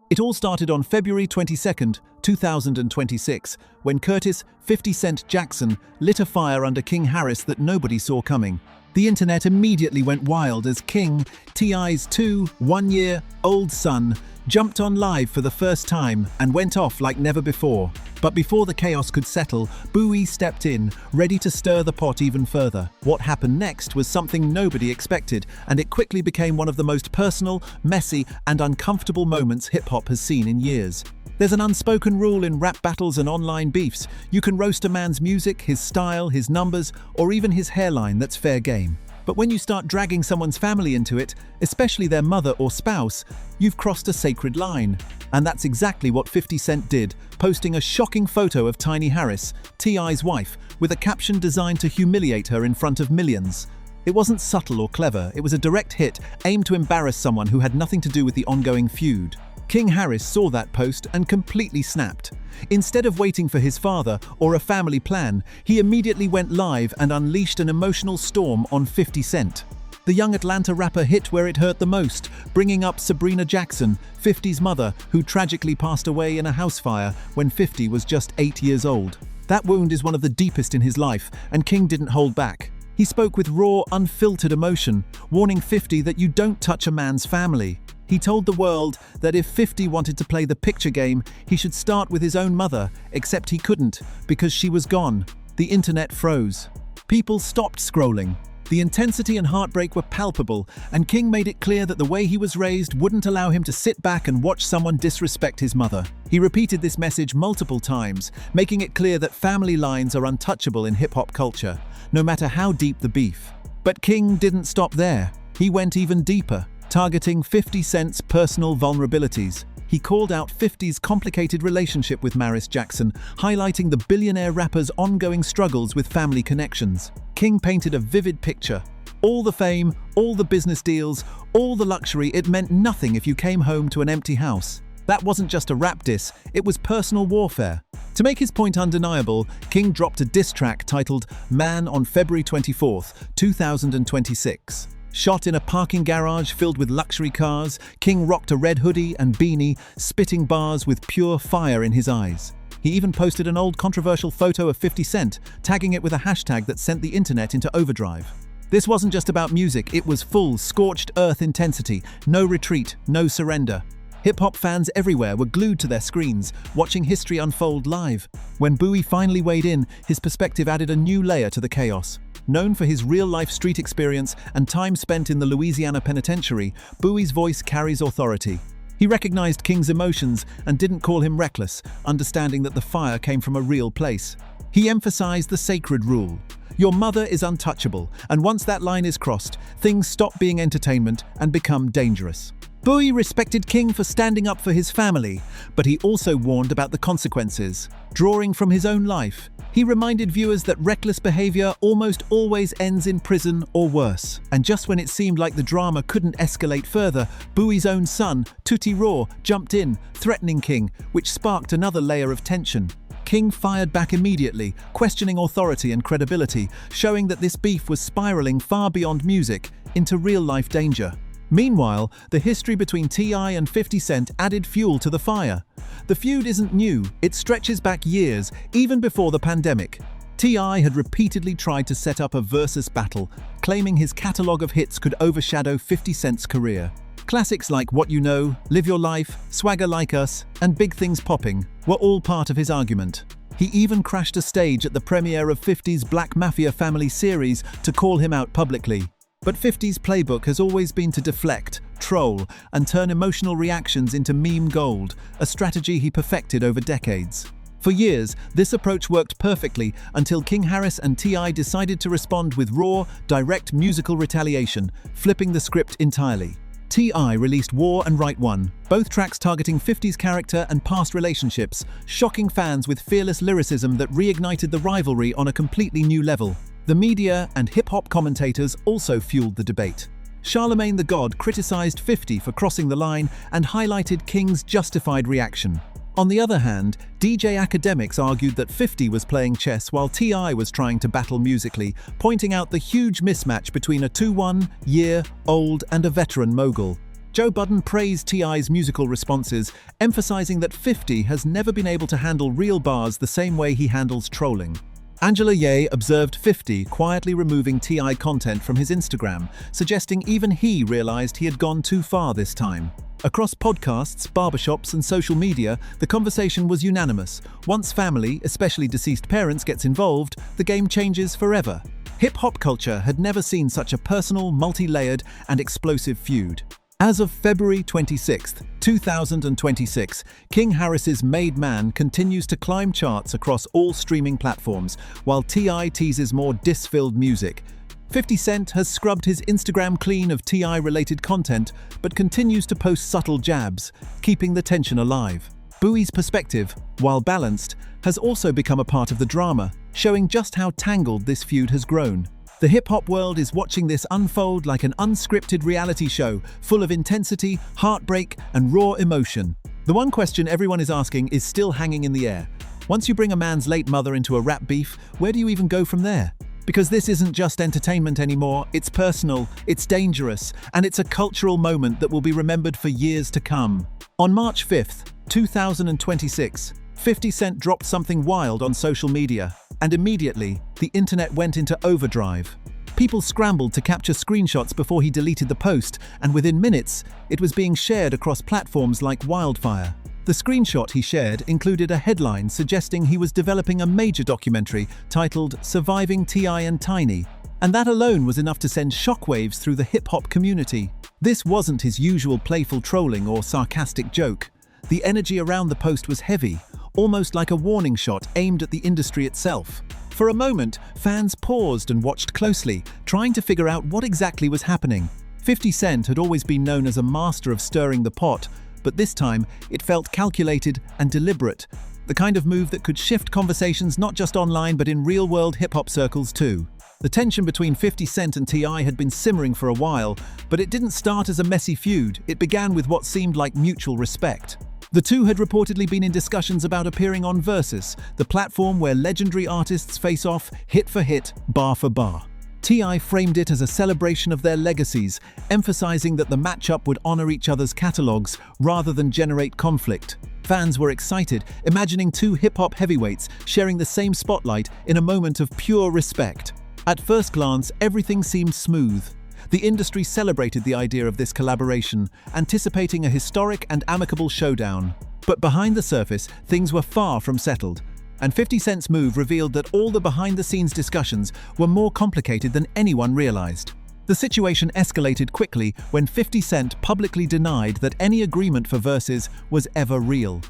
It all started on February 22nd, 2026, when Curtis "50 Cent" Jackson lit a fire under King Harris that nobody saw coming. The internet immediately went wild as King, T.I.'s 1-year-old son, jumped on live for the first time and went off like never before. But before the chaos could settle, Boosie stepped in, ready to stir the pot even further. What happened next was something nobody expected, and it quickly became one of the most personal, messy, and uncomfortable moments hip-hop has seen in years. There's an unspoken rule in rap battles and online beefs. You can roast a man's music, his style, his numbers, or even his hairline, that's fair game. But when you start dragging someone's family into it, especially their mother or spouse, you've crossed a sacred line. And that's exactly what 50 Cent did, posting a shocking photo of Tiny Harris, T.I.'s wife, with a caption designed to humiliate her in front of millions. It wasn't subtle or clever, it was a direct hit aimed to embarrass someone who had nothing to do with the ongoing feud. King Harris saw that post and completely snapped. Instead of waiting for his father or a family plan, he immediately went live and unleashed an emotional storm on 50 Cent. The young Atlanta rapper hit where it hurt the most, bringing up Sabrina Jackson, 50's mother, who tragically passed away in a house fire when 50 was just 8 years old. That wound is one of the deepest in his life, and King didn't hold back. He spoke with raw, unfiltered emotion, warning 50 that you don't touch a man's family. He told the world that if 50 wanted to play the picture game, he should start with his own mother, except he couldn't, because she was gone. The internet froze. People stopped scrolling. The intensity and heartbreak were palpable, and King made it clear that the way he was raised wouldn't allow him to sit back and watch someone disrespect his mother. He repeated this message multiple times, making it clear that family lines are untouchable in hip-hop culture, no matter how deep the beef. But King didn't stop there. He went even deeper, targeting 50 Cent's personal vulnerabilities. He called out 50's complicated relationship with Maris Jackson, highlighting the billionaire rapper's ongoing struggles with family connections. King painted a vivid picture. All the fame, all the business deals, all the luxury, it meant nothing if you came home to an empty house. That wasn't just a rap diss, it was personal warfare. To make his point undeniable, King dropped a diss track titled "Man" on February 24th, 2026. Shot in a parking garage filled with luxury cars, King rocked a red hoodie and beanie, spitting bars with pure fire in his eyes. He even posted an old controversial photo of 50 Cent, tagging it with a hashtag that sent the internet into overdrive. This wasn't just about music, it was full, scorched earth intensity, no retreat, no surrender. Hip-hop fans everywhere were glued to their screens, watching history unfold live. When Boosie finally weighed in, his perspective added a new layer to the chaos. Known for his real-life street experience and time spent in the Louisiana penitentiary, Boosie's voice carries authority. He recognized King's emotions and didn't call him reckless, understanding that the fire came from a real place. He emphasized the sacred rule. Your mother is untouchable, and once that line is crossed, things stop being entertainment and become dangerous. Boosie respected King for standing up for his family, but he also warned about the consequences. Drawing from his own life, he reminded viewers that reckless behavior almost always ends in prison or worse. And just when it seemed like the drama couldn't escalate further, Boosie's own son, Tutti Raw, jumped in, threatening King, which sparked another layer of tension. King fired back immediately, questioning authority and credibility, showing that this beef was spiraling far beyond music into real-life danger. Meanwhile, the history between T.I. and 50 Cent added fuel to the fire. The feud isn't new, it stretches back years, even before the pandemic. T.I. had repeatedly tried to set up a versus battle, claiming his catalogue of hits could overshadow 50 Cent's career. Classics like What You Know, Live Your Life, Swagger Like Us, and Big Things Popping were all part of his argument. He even crashed a stage at the premiere of 50's Black Mafia Family series to call him out publicly. But 50's playbook has always been to deflect, troll, and turn emotional reactions into meme gold, a strategy he perfected over decades. For years, this approach worked perfectly until King Harris and T.I. decided to respond with raw, direct musical retaliation, flipping the script entirely. T.I. released War and Right One, both tracks targeting 50's character and past relationships, shocking fans with fearless lyricism that reignited the rivalry on a completely new level. The media and hip-hop commentators also fueled the debate. Charlemagne the God criticized 50 for crossing the line and highlighted King's justified reaction. On the other hand, DJ academics argued that 50 was playing chess while T.I. was trying to battle musically, pointing out the huge mismatch between a 21-year-old and a veteran mogul. Joe Budden praised T.I.'s musical responses, emphasizing that 50 has never been able to handle real bars the same way he handles trolling. Angela Ye observed 50 quietly removing T.I. content from his Instagram, suggesting even he realized he had gone too far this time. Across podcasts, barbershops, and social media, the conversation was unanimous. Once family, especially deceased parents, gets involved, the game changes forever. Hip-hop culture had never seen such a personal, multi-layered, and explosive feud. As of February 26, 2026, King Harris's Made Man continues to climb charts across all streaming platforms, while T.I. teases more diss-filled music. 50 Cent has scrubbed his Instagram clean of T.I.-related content, but continues to post subtle jabs, keeping the tension alive. Booey's perspective, while balanced, has also become a part of the drama, showing just how tangled this feud has grown. The hip-hop world is watching this unfold like an unscripted reality show, full of intensity, heartbreak, and raw emotion. The one question everyone is asking is still hanging in the air. Once you bring a man's late mother into a rap beef, where do you even go from there? Because this isn't just entertainment anymore, it's personal, it's dangerous, and it's a cultural moment that will be remembered for years to come. On March 5th, 2026, 50 Cent dropped something wild on social media, and immediately, the internet went into overdrive. People scrambled to capture screenshots before he deleted the post, and within minutes, it was being shared across platforms like wildfire. The screenshot he shared included a headline suggesting he was developing a major documentary titled Surviving T.I. and Tiny, and that alone was enough to send shockwaves through the hip-hop community. This wasn't his usual playful trolling or sarcastic joke. The energy around the post was heavy, almost like a warning shot aimed at the industry itself. For a moment, fans paused and watched closely, trying to figure out what exactly was happening. 50 Cent had always been known as a master of stirring the pot, but this time it felt calculated and deliberate, the kind of move that could shift conversations not just online but in real-world hip-hop circles too. The tension between 50 Cent and T.I. had been simmering for a while, but it didn't start as a messy feud. It began with what seemed like mutual respect. The two had reportedly been in discussions about appearing on Versus, the platform where legendary artists face off hit for hit, bar for bar. T.I. framed it as a celebration of their legacies, emphasizing that the matchup would honor each other's catalogs rather than generate conflict. Fans were excited, imagining two hip-hop heavyweights sharing the same spotlight in a moment of pure respect. At first glance, everything seemed smooth. The industry celebrated the idea of this collaboration, anticipating a historic and amicable showdown. But behind the surface, things were far from settled, and 50 Cent's move revealed that all the behind-the-scenes discussions were more complicated than anyone realized. The situation escalated quickly when 50 Cent publicly denied that any agreement for Versus was ever real.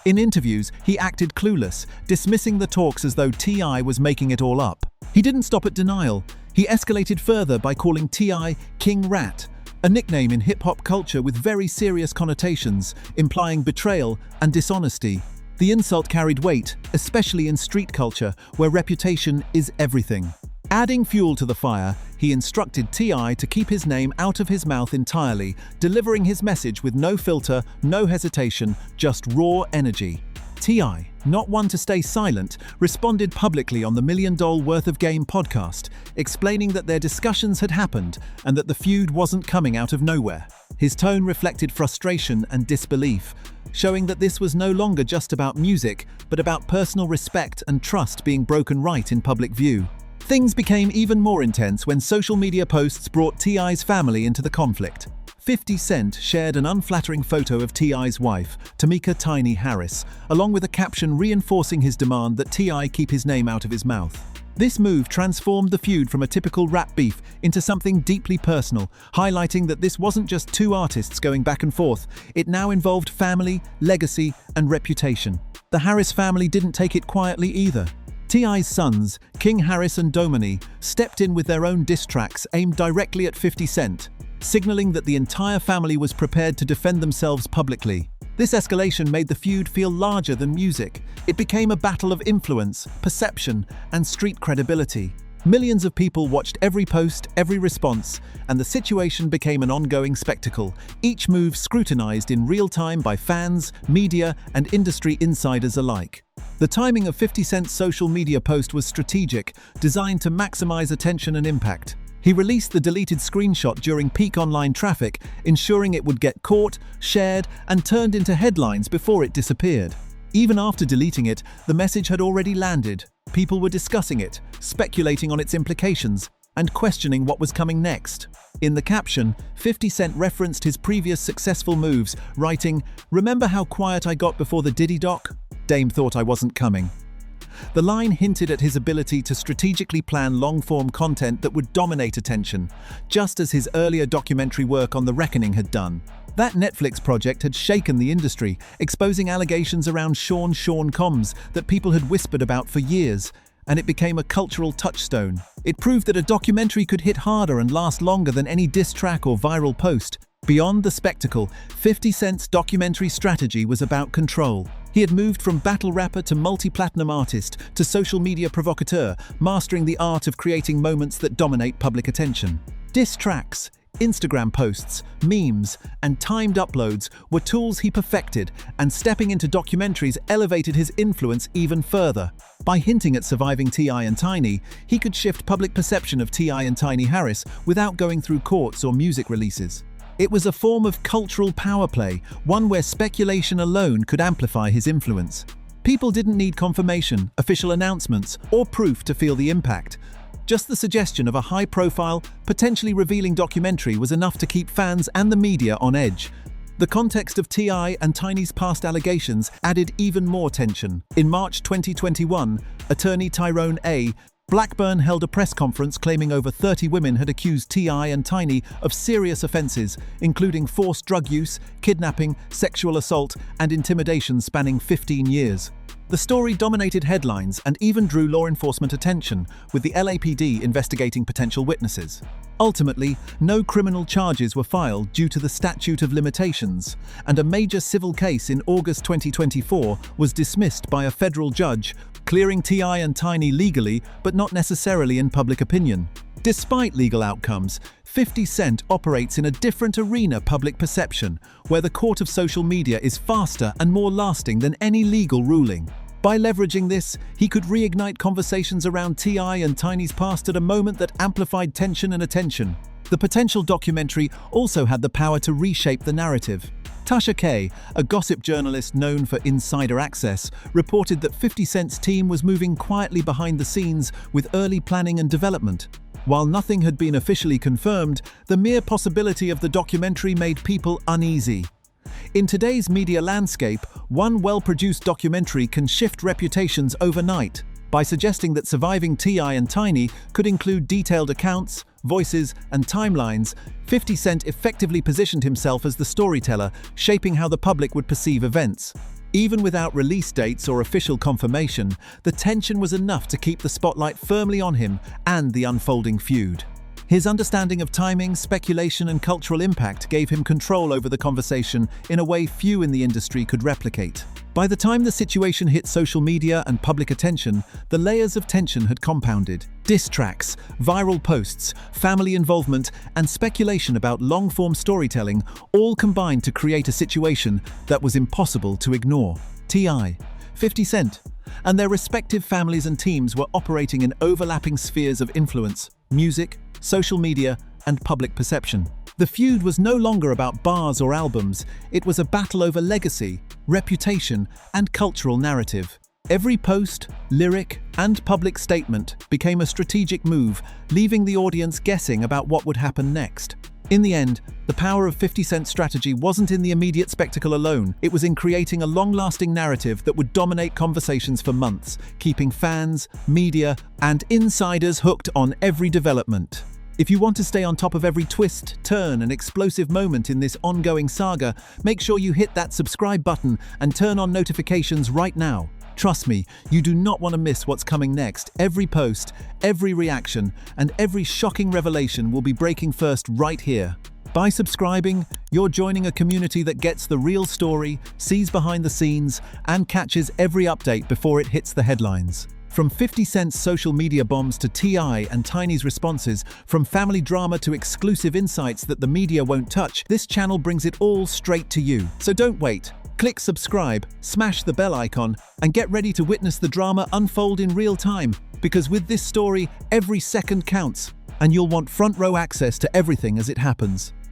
In interviews, he acted clueless, dismissing the talks as though T.I. was making it all up. He didn't stop at denial. He escalated further by calling T.I. King Rat, a nickname in hip-hop culture with very serious connotations, implying betrayal and dishonesty. The insult carried weight, especially in street culture, where reputation is everything. Adding fuel to the fire, he instructed T.I. to keep his name out of his mouth entirely, delivering his message with no filter, no hesitation, just raw energy. T.I., not one to stay silent, responded publicly on the $1 Million Worth of Game podcast, explaining that their discussions had happened and that the feud wasn't coming out of nowhere. His tone reflected frustration and disbelief, showing that this was no longer just about music, but about personal respect and trust being broken right in public view. Things became even more intense when social media posts brought T.I.'s family into the conflict. 50 Cent shared an unflattering photo of T.I.'s wife, Tamika "Tiny" Harris, along with a caption reinforcing his demand that T.I. keep his name out of his mouth. This move transformed the feud from a typical rap beef into something deeply personal, highlighting that this wasn't just two artists going back and forth. It now involved family, legacy, and reputation. The Harris family didn't take it quietly either. T.I.'s sons, King Harris and Domini, stepped in with their own diss tracks aimed directly at 50 Cent, signaling that the entire family was prepared to defend themselves publicly. This escalation made the feud feel larger than music. It became a battle of influence, perception, and street credibility. Millions of people watched every post, every response, and the situation became an ongoing spectacle, each move scrutinized in real time by fans, media, and industry insiders alike. The timing of 50 Cent's social media post was strategic, designed to maximize attention and impact. He released the deleted screenshot during peak online traffic, ensuring it would get caught, shared, and turned into headlines before it disappeared. Even after deleting it, the message had already landed. People were discussing it, speculating on its implications, and questioning what was coming next. In the caption, 50 Cent referenced his previous successful moves, writing, "Remember how quiet I got before the Diddy doc? Dame thought I wasn't coming." The line hinted at his ability to strategically plan long-form content that would dominate attention, just as his earlier documentary work on The Reckoning had done. That Netflix project had shaken the industry, exposing allegations around Sean Combs that people had whispered about for years, and it became a cultural touchstone. It proved that a documentary could hit harder and last longer than any diss track or viral post. Beyond the spectacle, 50 Cent's documentary strategy was about control. He had moved from battle rapper to multi-platinum artist to social media provocateur, mastering the art of creating moments that dominate public attention. Diss tracks, Instagram posts, memes, and timed uploads were tools he perfected, and stepping into documentaries elevated his influence even further. By hinting at surviving T.I. and Tiny, he could shift public perception of T.I. and Tiny Harris without going through courts or music releases. It was a form of cultural power play, one where speculation alone could amplify his influence. People didn't need confirmation, official announcements, or proof to feel the impact. Just the suggestion of a high-profile, potentially revealing documentary was enough to keep fans and the media on edge. The context of T.I. and Tiny's past allegations added even more tension. In March 2021, attorney Tyrone A. Blackburn held a press conference claiming over 30 women had accused T.I. and Tiny of serious offenses, including forced drug use, kidnapping, sexual assault, and intimidation spanning 15 years. The story dominated headlines and even drew law enforcement attention, with the LAPD investigating potential witnesses. Ultimately, no criminal charges were filed due to the statute of limitations, and a major civil case in August 2024 was dismissed by a federal judge, clearing T.I. and Tiny legally, but not necessarily in public opinion. Despite legal outcomes, 50 Cent operates in a different arena: public perception, where the court of social media is faster and more lasting than any legal ruling. By leveraging this, he could reignite conversations around T.I. and Tiny's past at a moment that amplified tension and attention. The potential documentary also had the power to reshape the narrative. Tasha K., a gossip journalist known for insider access, reported that 50 Cent's team was moving quietly behind the scenes with early planning and development. While nothing had been officially confirmed, the mere possibility of the documentary made people uneasy. In today's media landscape, one well-produced documentary can shift reputations overnight. By suggesting that surviving T.I. and Tiny could include detailed accounts, voices, and timelines, 50 Cent effectively positioned himself as the storyteller, shaping how the public would perceive events. Even without release dates or official confirmation, the tension was enough to keep the spotlight firmly on him and the unfolding feud. His understanding of timing, speculation, and cultural impact gave him control over the conversation in a way few in the industry could replicate. By the time the situation hit social media and public attention, the layers of tension had compounded. Diss tracks, viral posts, family involvement, and speculation about long-form storytelling all combined to create a situation that was impossible to ignore. T.I., 50 Cent, and their respective families and teams were operating in overlapping spheres of influence: music, social media, and public perception. The feud was no longer about bars or albums, it was a battle over legacy, reputation, and cultural narrative. Every post, lyric, and public statement became a strategic move, leaving the audience guessing about what would happen next. In the end, the power of 50 Cent's strategy wasn't in the immediate spectacle alone, it was in creating a long-lasting narrative that would dominate conversations for months, keeping fans, media, and insiders hooked on every development. If you want to stay on top of every twist, turn, and explosive moment in this ongoing saga, make sure you hit that subscribe button and turn on notifications right now. Trust me, you do not want to miss what's coming next. Every post, every reaction, and every shocking revelation will be breaking first right here. By subscribing, you're joining a community that gets the real story, sees behind the scenes, and catches every update before it hits the headlines. From 50 Cent's social media bombs to T.I. and Tiny's responses, from family drama to exclusive insights that the media won't touch, this channel brings it all straight to you. So don't wait. Click subscribe, smash the bell icon, and get ready to witness the drama unfold in real time. Because with this story, every second counts. and you'll want front row access to everything as it happens.